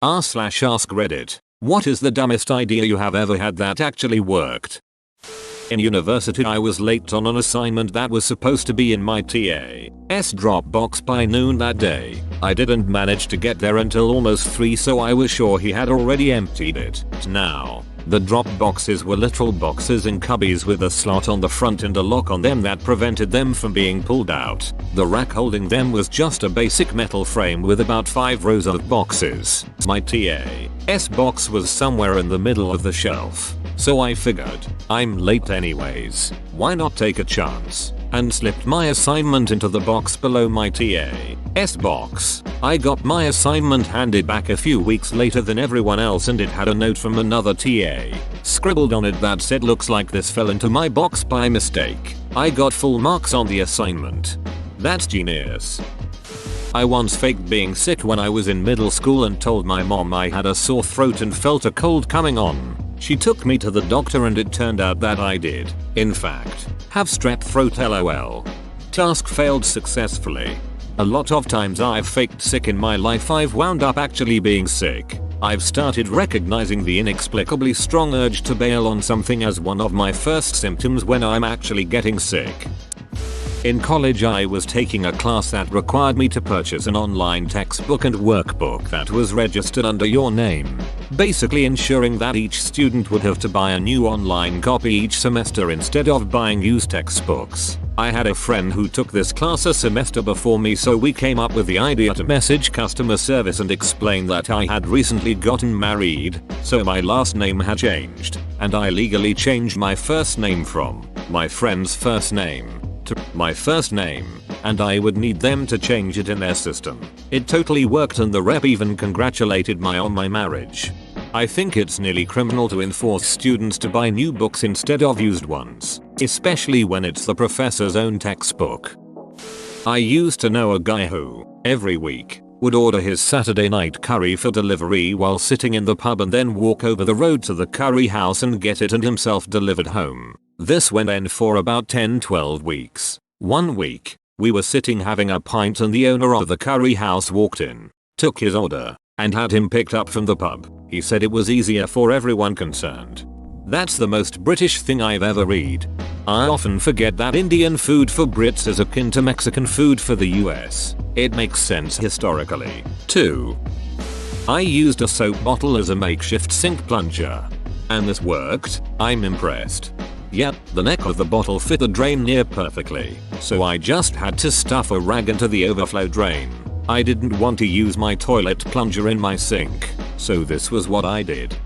r/ask Reddit. What is the dumbest idea you have ever had that actually worked? In university I was late on an assignment that was supposed to be in my TA's Dropbox by noon that day. I didn't manage to get there until almost 3, so I was sure he had already emptied it. Now, the drop boxes were literal boxes in cubbies with a slot on the front and a lock on them that prevented them from being pulled out. The rack holding them was just a basic metal frame with about 5 rows of boxes. My TA's box was somewhere in the middle of the shelf. So I figured, I'm late anyways, why not take a chance? And slipped my assignment into the box below my TA's box. I got my assignment handed back a few weeks later than everyone else, and it had a note from another TA scribbled on it that said, "Looks like this fell into my box by mistake." I got full marks on the assignment. That's genius. I once faked being sick when I was in middle school and told my mom I had a sore throat and felt a cold coming on. She took me to the doctor and it turned out that I did, in fact, have strep throat lol. Task failed successfully. A lot of times I've faked sick in my life I've wound up actually being sick. I've started recognizing the inexplicably strong urge to bail on something as one of my first symptoms when I'm actually getting sick. In college I was taking a class that required me to purchase an online textbook and workbook that was registered under your name, basically ensuring that each student would have to buy a new online copy each semester instead of buying used textbooks. I had a friend who took this class a semester before me, so we came up with the idea to message customer service and explain that I had recently gotten married, so my last name had changed, and I legally changed my first name from my friend's first name to my first name, and I would need them to change it in their system. It totally worked and the rep even congratulated me on my marriage. I think it's nearly criminal to enforce students to buy new books instead of used ones, especially when it's the professor's own textbook. I used to know a guy who, every week, would order his Saturday night curry for delivery while sitting in the pub and then walk over the road to the curry house and get it and himself delivered home. This went on for about 10-12 weeks. One week, we were sitting having a pint and the owner of the curry house walked in, took his order, and had him picked up from the pub. He said it was easier for everyone concerned. That's the most British thing I've ever read. I often forget that Indian food for Brits is akin to Mexican food for the US. It makes sense historically, too. I used a soap bottle as a makeshift sink plunger. And this worked. I'm impressed. Yep, the neck of the bottle fit the drain near perfectly, so I just had to stuff a rag into the overflow drain. I didn't want to use my toilet plunger in my sink, so this was what I did.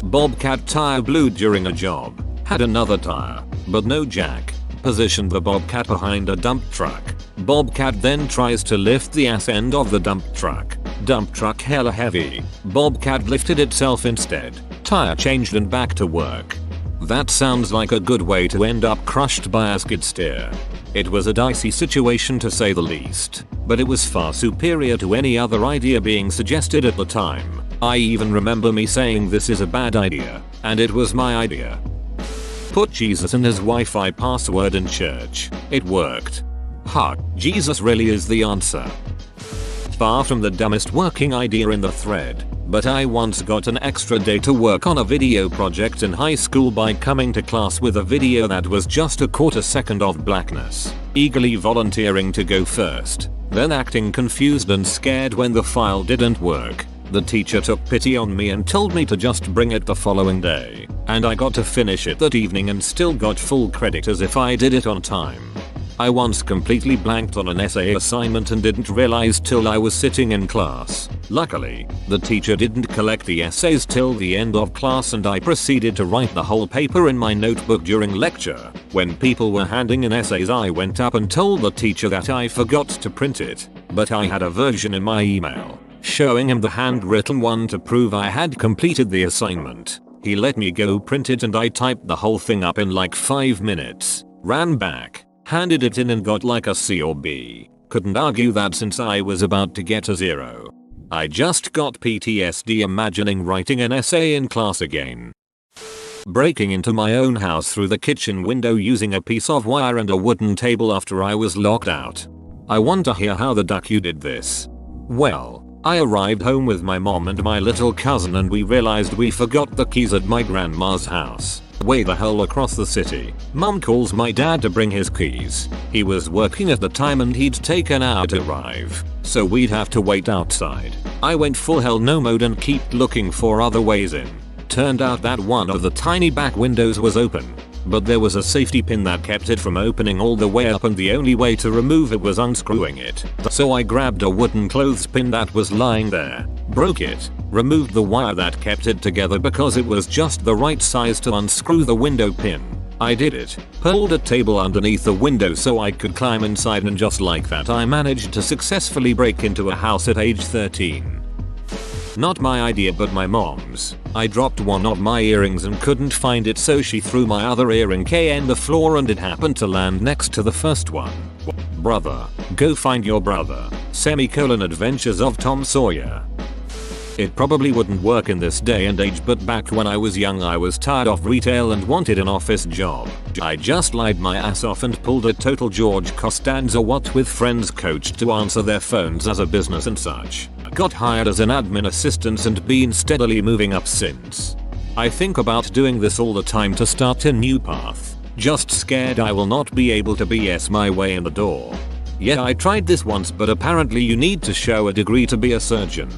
Bobcat tire blew during a job. Had another tire, but no jack. Positioned the Bobcat behind a dump truck. Bobcat then tries to lift the ass end of the dump truck. Dump truck hella heavy. Bobcat lifted itself instead. Tire changed and back to work. That sounds like a good way to end up crushed by a skid steer. It was a dicey situation to say the least, but it was far superior to any other idea being suggested at the time. I even remember me saying this is a bad idea, and it was my idea. Put Jesus and his Wi-Fi password in church. It worked. Ha, Jesus really is the answer. Far from the dumbest working idea in the thread, but I once got an extra day to work on a video project in high school by coming to class with a video that was just a quarter second of blackness, eagerly volunteering to go first, then acting confused and scared when the file didn't work. The teacher took pity on me and told me to just bring it the following day, and I got to finish it that evening and still got full credit as if I did it on time. I once completely blanked on an essay assignment and didn't realize till I was sitting in class. Luckily, the teacher didn't collect the essays till the end of class and I proceeded to write the whole paper in my notebook during lecture. When people were handing in essays I went up and told the teacher that I forgot to print it, but I had a version in my email, showing him the handwritten one to prove I had completed the assignment. He let me go print it and I typed the whole thing up in like 5 minutes, ran back, handed it in and got like a C or B. Couldn't argue that since I was about to get a 0. I just got PTSD imagining writing an essay in class again. Breaking into my own house through the kitchen window using a piece of wire and a wooden table after I was locked out. I want to hear how the duck you did this. Well, I arrived home with my mom and my little cousin and we realized we forgot the keys at my grandma's house. Way the hell across the city. Mom calls my dad to bring his keys. He was working at the time and he'd take an hour to arrive, so we'd have to wait outside. I went full hell no mode and kept looking for other ways in. Turned out that one of the tiny back windows was open, but there was a safety pin that kept it from opening all the way up and the only way to remove it was unscrewing it. So I grabbed a wooden clothespin that was lying there, broke it, removed the wire that kept it together because it was just the right size to unscrew the window pin. I did it, pulled a table underneath the window so I could climb inside, and just like that I managed to successfully break into a house at age 13. Not my idea but my mom's. I dropped one of my earrings and couldn't find it, so she threw my other earring on the floor and it happened to land next to the first one. Brother, go find your brother. Adventures of Tom Sawyer. It probably wouldn't work in this day and age, but back when I was young I was tired of retail and wanted an office job. I just lied my ass off and pulled a total George Costanza what with friends coached to answer their phones as a business and such. Got hired as an admin assistant and been steadily moving up since. I think about doing this all the time to start a new path. Just scared I will not be able to BS my way in the door. Yeah, I tried this once, but apparently you need to show a degree to be a surgeon.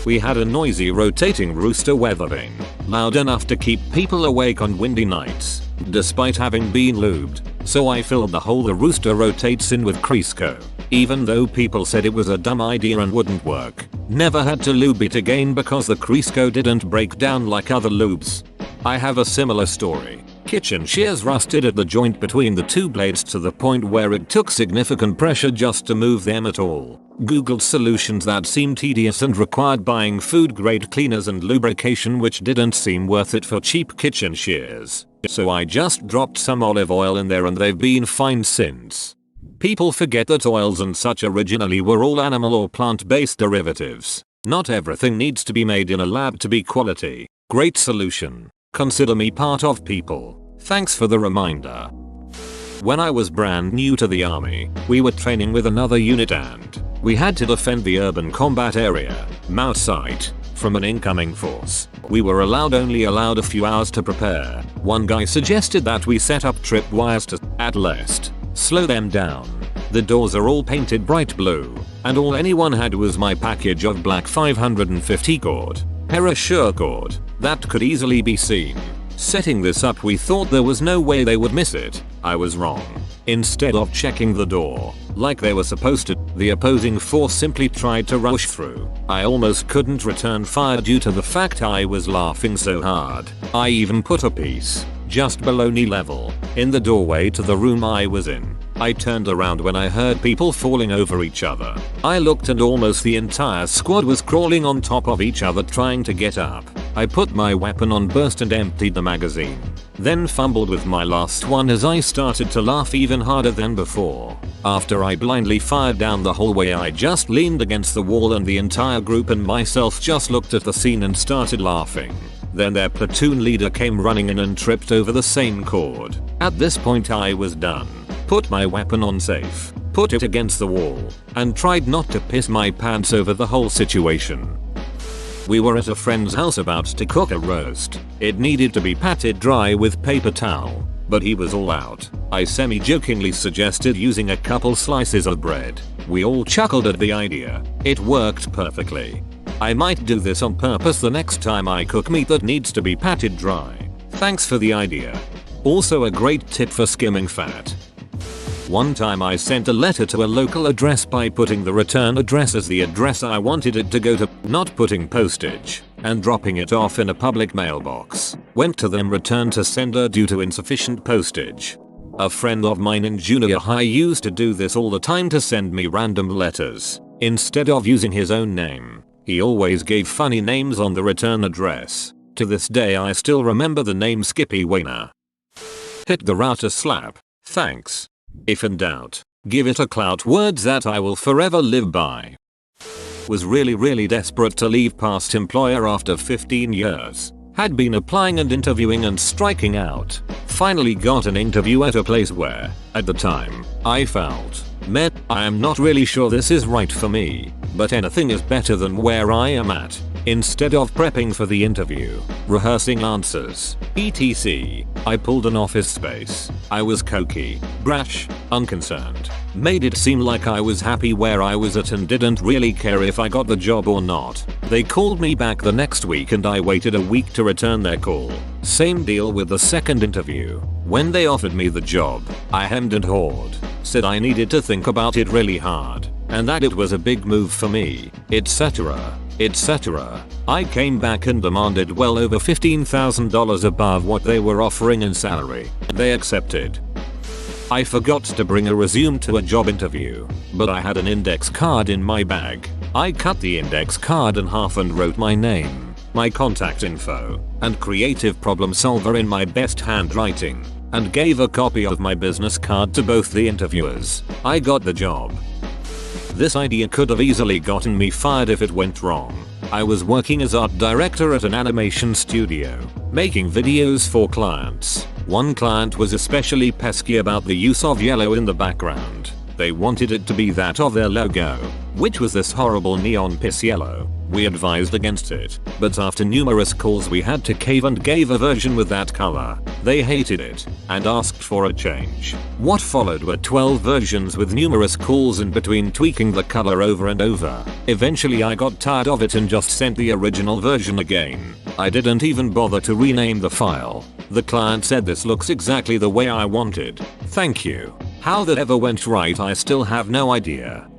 We had a noisy rotating rooster weather vane, loud enough to keep people awake on windy nights, despite having been lubed, so I filled the hole the rooster rotates in with Crisco. Even though people said it was a dumb idea and wouldn't work, never had to lube it again because the Crisco didn't break down like other lubes. I have a similar story. Kitchen shears rusted at the joint between the two blades to the point where it took significant pressure just to move them at all. Googled solutions that seemed tedious and required buying food grade cleaners and lubrication, which didn't seem worth it for cheap kitchen shears. So I just dropped some olive oil in there and they've been fine since. People forget that oils and such originally were all animal or plant-based derivatives. Not everything needs to be made in a lab to be quality. Great solution. Consider me part of people. Thanks for the reminder. When I was brand new to the army, we were training with another unit and we had to defend the urban combat area, Mount Site, from an incoming force. We were only allowed a few hours to prepare. One guy suggested that we set up tripwires to, at least, slow them down. The doors are all painted bright blue, and all anyone had was my package of black 550 cord, parachute cord, that could easily be seen. Setting this up, we thought there was no way they would miss it. I was wrong. Instead of checking the door, like they were supposed to, the opposing force simply tried to rush through. I almost couldn't return fire due to the fact I was laughing so hard. I even put a piece, just below knee level, in the doorway to the room I was in. I turned around when I heard people falling over each other. I looked and almost the entire squad was crawling on top of each other trying to get up. I put my weapon on burst and emptied the magazine. Then fumbled with my last one as I started to laugh even harder than before. After I blindly fired down the hallway, I just leaned against the wall and the entire group and myself just looked at the scene and started laughing. Then their platoon leader came running in and tripped over the same cord. At this point I was done. Put my weapon on safe, put it against the wall, and tried not to piss my pants over the whole situation. We were at a friend's house about to cook a roast. It needed to be patted dry with paper towel, but he was all out. I semi-jokingly suggested using a couple slices of bread. We all chuckled at the idea. It worked perfectly. I might do this on purpose the next time I cook meat that needs to be patted dry. Thanks for the idea. Also a great tip for skimming fat. One time I sent a letter to a local address by putting the return address as the address I wanted it to go to, not putting postage, and dropping it off in a public mailbox. Went to them, returned to sender due to insufficient postage. A friend of mine in junior high used to do this all the time to send me random letters. Instead of using his own name, he always gave funny names on the return address. To this day I still remember the name Skippy Wayner. Hit the router slap. Thanks. If in doubt, give it a clout, words that I will forever live by. Was really desperate to leave past employer after 15 years. Had been applying and interviewing and striking out. finally got an interview at a place where, at the time, I felt, man, I am not really sure this is right for me, but anything is better than where I am at. Instead of prepping for the interview, rehearsing answers, etc., I pulled an Office Space. I was cocky, brash, unconcerned, made it seem like I was happy where I was at and didn't really care if I got the job or not. They called me back the next week and I waited a week to return their call. Same deal with the second interview. When they offered me the job, I hemmed and hawed, said I needed to think about it really hard, and that it was a big move for me, etc. etc. I came back and demanded well over $15,000 above what they were offering in salary. They accepted. I forgot to bring a resume to a job interview, but I had an index card in my bag. I cut the index card in half and wrote my name, my contact info, and creative problem solver in my best handwriting, and gave a copy of my business card to both the interviewers. I got the job. This idea could have easily gotten me fired if it went wrong. I was working as art director at an animation studio, making videos for clients. One client was especially pesky about the use of yellow in the background. They wanted it to be that of their logo, which was this horrible neon piss yellow. We advised against it, but after numerous calls we had to cave and gave a version with that color. They hated it and asked for a change. What followed were 12 versions with numerous calls in between tweaking the color over and over. Eventually I got tired of it and just sent the original version again. I didn't even bother to rename the file. The client said this looks exactly the way I wanted. Thank you. How that ever went right I still have no idea.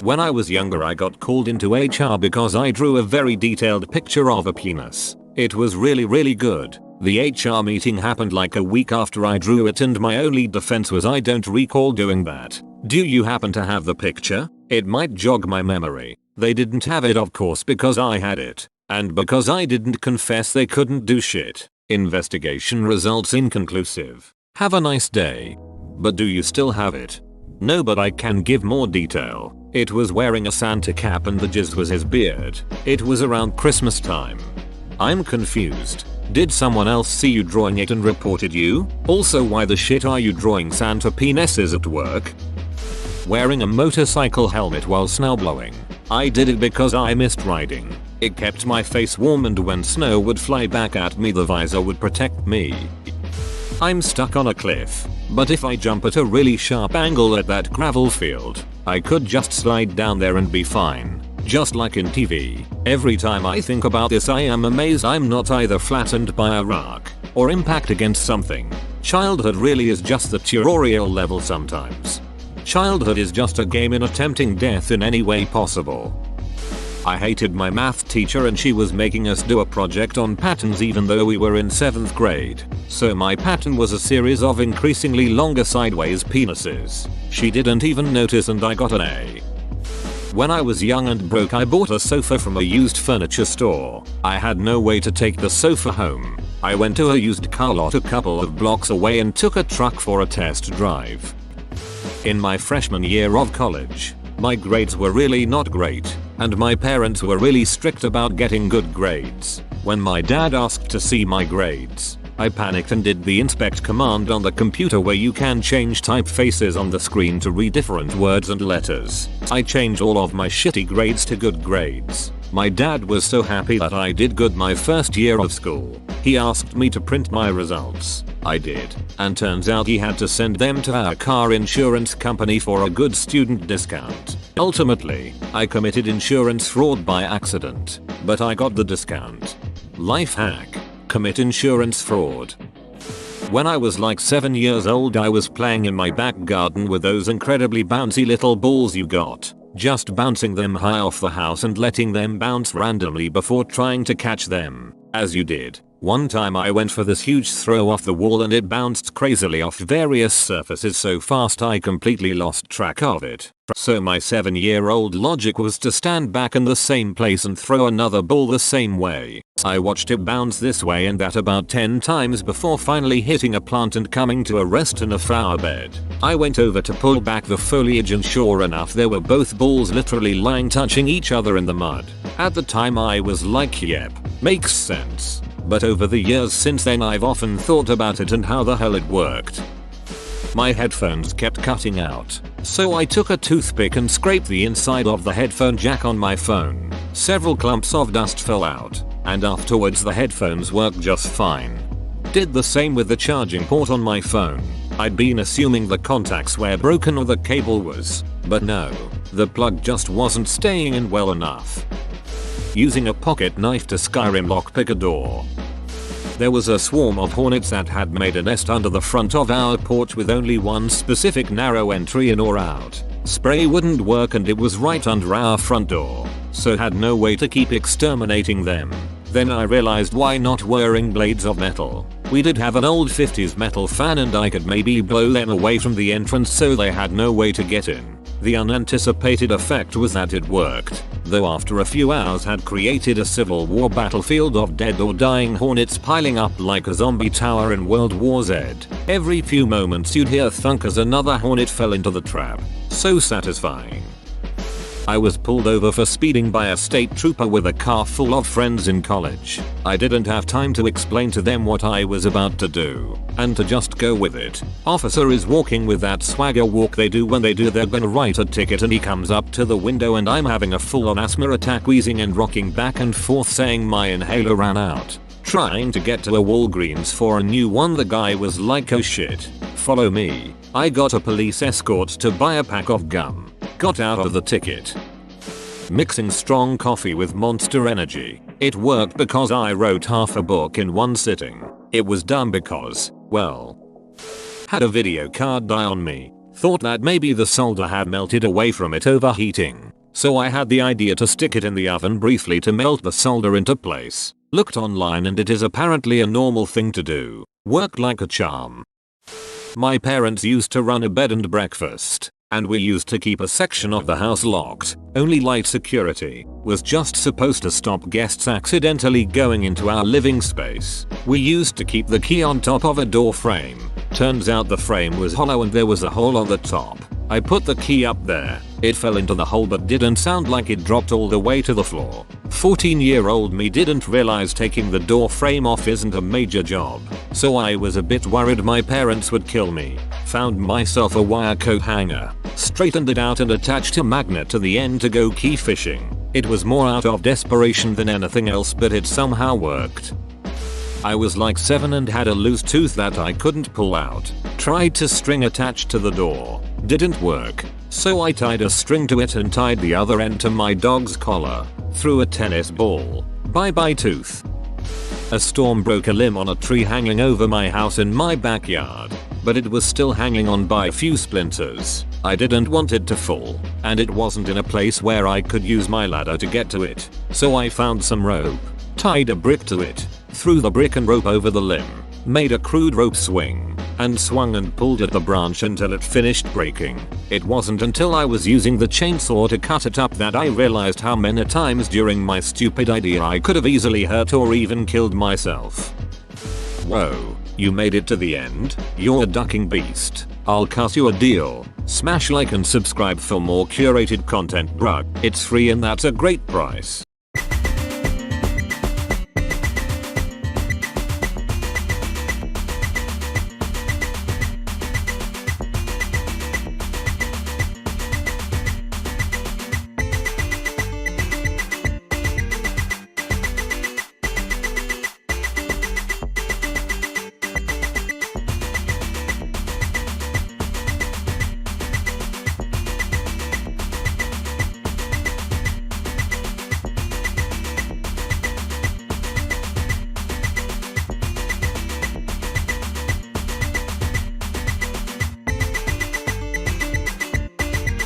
When I was younger I got called into HR because I drew a very detailed picture of a penis. It was really good. The HR meeting happened like a week after I drew it and my only defense was I don't recall doing that. Do you happen to have the picture? It might jog my memory. They didn't have it of course because I had it. And because I didn't confess they couldn't do shit. Investigation results inconclusive. Have a nice day. But do you still have it? No, but I can give more detail. It was wearing a Santa cap and the jizz was his beard. It was around Christmas time. I'm confused. Did someone else see you drawing it and reported you? Also, why the shit are you drawing Santa penises at work? Wearing a motorcycle helmet while snowblowing. I did it because I missed riding. It kept my face warm and when snow would fly back at me the visor would protect me. I'm stuck on a cliff, but if I jump at a really sharp angle at that gravel field, I could just slide down there and be fine. Just like in TV. Every time I think about this I am amazed I'm not either flattened by a rock or impact against something. Childhood really is just the tutorial level sometimes. Childhood is just a game in attempting death in any way possible. I hated my math teacher and she was making us do a project on patterns even though we were in 7th grade. So my pattern was a series of increasingly longer sideways penises. She didn't even notice and I got an A. When I was young and broke I bought a sofa from a used furniture store. I had no way to take the sofa home. I went to a used car lot a couple of blocks away and took a truck for a test drive. In my freshman year of college, my grades were really not great, and my parents were really strict about getting good grades. When my dad asked to see my grades, I panicked and did the inspect command on the computer where you can change typefaces on the screen to read different words and letters. I changed all of my shitty grades to good grades. My dad was so happy that I did good my first year of school. He asked me to print my results. I did, and turns out he had to send them to our car insurance company for a good student discount. Ultimately, I committed insurance fraud by accident, but I got the discount. Life hack: commit insurance fraud. When I was like 7 years old I was playing in my back garden with those incredibly bouncy little balls you got. Just bouncing them high off the house and letting them bounce randomly before trying to catch them, as you did. One time I went for this huge throw off the wall and it bounced crazily off various surfaces so fast I completely lost track of it. So my 7-year-old logic was to stand back in the same place and throw another ball the same way. I watched it bounce this way and that about 10 times before finally hitting a plant and coming to a rest in a flower bed. I went over to pull back the foliage and sure enough there were both balls literally lying touching each other in the mud. At the time I was like, yep, makes sense. but over the years since then I've often thought about it and how the hell it worked. My headphones kept cutting out, so I took a toothpick and scraped the inside of the headphone jack on my phone. Several clumps of dust fell out, and afterwards the headphones worked just fine. Did the same with the charging port on my phone. I'd been assuming the contacts were broken or the cable was, but no, the plug just wasn't staying in well enough. Using a pocket knife to Skyrim lockpick a door. There was a swarm of hornets that had made a nest under the front of our porch with only one specific narrow entry in or out. Spray wouldn't work and it was right under our front door, so had no way to keep exterminating them. Then I realized why not wearing blades of metal. We did have an old 50s metal fan and I could maybe blow them away from the entrance so they had no way to get in. The unanticipated effect was that it worked, though after a few hours had created a Civil War battlefield of dead or dying hornets piling up like a zombie tower in World War Z. Every few moments you'd hear thunk as another hornet fell into the trap. So satisfying. I was pulled over for speeding by a state trooper with a car full of friends in college. I didn't have time to explain to them what I was about to do, and to just go with it. Officer is walking with that swagger walk they do when they do they're gonna write a ticket, and he comes up to the window and I'm having a full-on asthma attack, wheezing and rocking back and forth saying my inhaler ran out. Trying to get to a Walgreens for a new one. The guy was like, oh shit, follow me. I got a police escort to buy a pack of gum. Got out of the ticket. Mixing strong coffee with Monster Energy. It worked because I wrote half a book in one sitting. It was dumb because, well, had a video card die on me. Thought that maybe the solder had melted away from it overheating. So I had the idea to stick it in the oven briefly to melt the solder into place. Looked online and it is apparently a normal thing to do. Worked like a charm. My parents used to run a bed and breakfast, and we used to keep a section of the house locked. Only light security was just supposed to stop guests accidentally going into our living space. We used to keep the key on top of a door frame. Turns out the frame was hollow and there was a hole on the top. I put the key up there. It fell into the hole but didn't sound like it dropped all the way to the floor. 14-year-old me didn't realize taking the door frame off isn't a major job, so I was a bit worried my parents would kill me. Found myself a wire coat hanger, straightened it out and attached a magnet to the end to go key fishing. It was more out of desperation than anything else, but it somehow worked. I was like 7 and had a loose tooth that I couldn't pull out. Tried to string attached to the door. Didn't work. So I tied a string to it and tied the other end to my dog's collar. Threw a tennis ball. Bye bye tooth. A storm broke a limb on a tree hanging over my house in my backyard, but it was still hanging on by a few splinters. I didn't want it to fall, and it wasn't in a place where I could use my ladder to get to it. So I found some rope, tied a brick to it, threw the brick and rope over the limb, made a crude rope swing, and swung and pulled at the branch until it finished breaking. It wasn't until I was using the chainsaw to cut it up that I realized how many times during my stupid idea I could have easily hurt or even killed myself. Whoa, you made it to the end? You're a ducking beast. I'll cut you a deal. Smash like and subscribe for more curated content, bruh. It's free and that's a great price.